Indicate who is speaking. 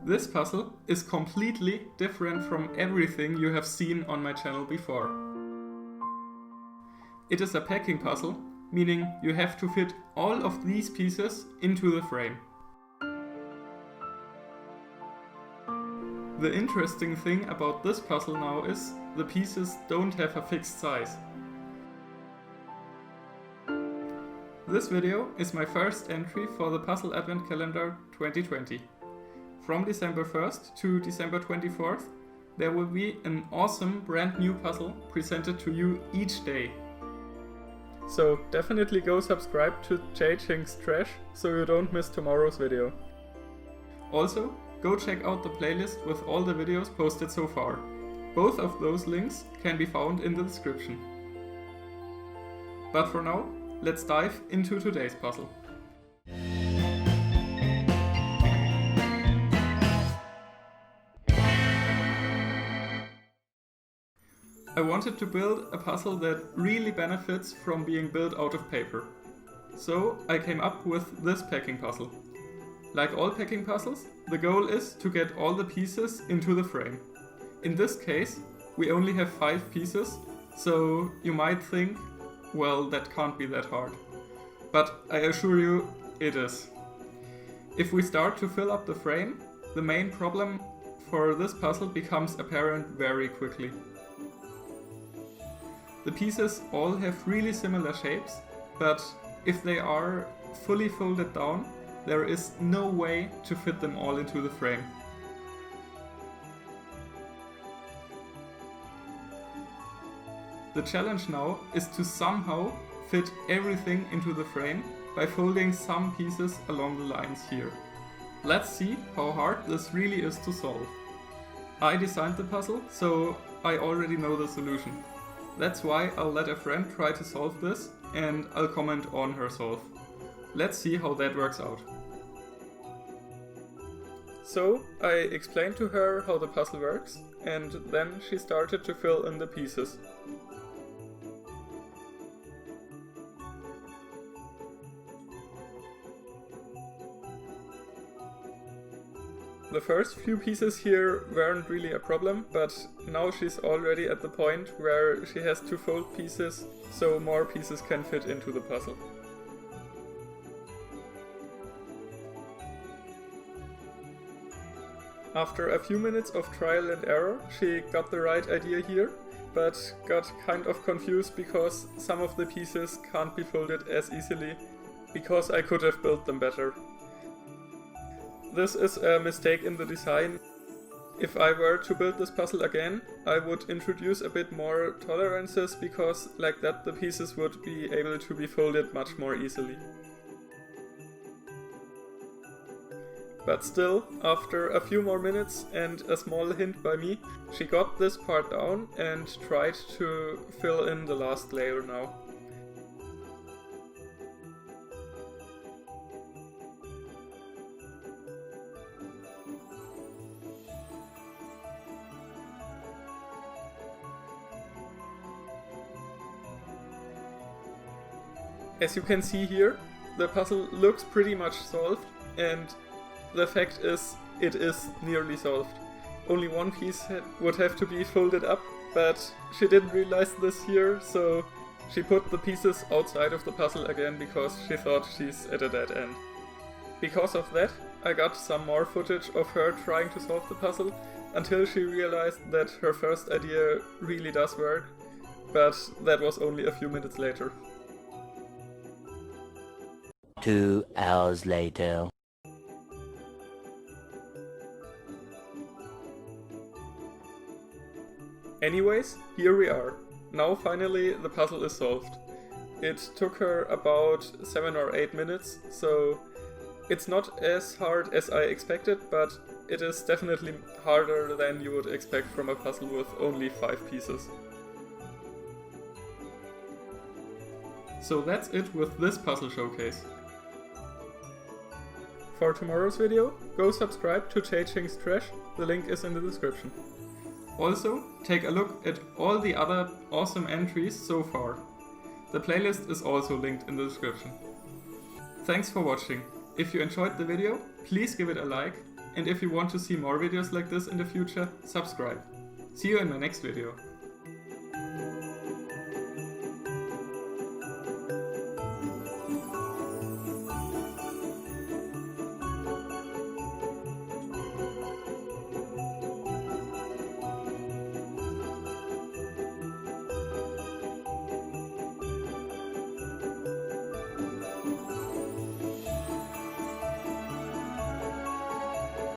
Speaker 1: This puzzle is completely different from everything you have seen on my channel before. It is a packing puzzle, meaning you have to fit all of these pieces into the frame. The interesting thing about this puzzle now is the pieces don't have a fixed size. This video is my first entry for the Puzzle Advent Calendar 2020. From December 1st to December 24th, there will be an awesome brand new puzzle presented to you each day. So definitely go subscribe to JayJen's Trash so you don't miss tomorrow's video. Also, go check out the playlist with all the videos posted so far. Both of those links can be found in the description. But for now, let's dive into today's puzzle. I wanted to build a puzzle that really benefits from being built out of paper. So I came up with this packing puzzle. Like all packing puzzles, the goal is to get all the pieces into the frame. In this case, we only have 5 pieces, so you might think, well, that can't be that hard. But I assure you, it is. If we start to fill up the frame, the main problem for this puzzle becomes apparent very quickly. The pieces all have really similar shapes, but if they are fully folded down, there is no way to fit them all into the frame. The challenge now is to somehow fit everything into the frame by folding some pieces along the lines here. Let's see how hard this really is to solve. I designed the puzzle, so I already know the solution. That's why I'll let a friend try to solve this and I'll comment on her solve. Let's see how that works out. So I explained to her how the puzzle works and then she started to fill in the pieces. The first few pieces here weren't really a problem, but now she's already at the point where she has to fold pieces so more pieces can fit into the puzzle. After a few minutes of trial and error, she got the right idea here, but got kind of confused because some of the pieces can't be folded as easily, because I could have built them better. This is a mistake in the design. If I were to build this puzzle again, I would introduce a bit more tolerances, because like that the pieces would be able to be folded much more easily. But still, after a few more minutes and a small hint by me, she got this part down and tried to fill in the last layer now. As you can see here, the puzzle looks pretty much solved, and the fact is, it is nearly solved. Only one piece would have to be folded up, but she didn't realize this here, so she put the pieces outside of the puzzle again because she thought she's at a dead end. Because of that, I got some more footage of her trying to solve the puzzle until she realized that her first idea really does work, but that was only a few minutes later.
Speaker 2: 2 hours later.
Speaker 1: Anyways, here we are. Now finally the puzzle is solved. It took her about 7 or 8 minutes, so it's not as hard as I expected, but it is definitely harder than you would expect from a puzzle with only 5 pieces. So that's it with this puzzle showcase. For tomorrow's video, go subscribe to JayJen's Trash, the link is in the description. Also, take a look at all the other awesome entries so far. The playlist is also linked in the description. Thanks for watching. If you enjoyed the video, please give it a like and if you want to see more videos like this in the future, subscribe. See you in my next video.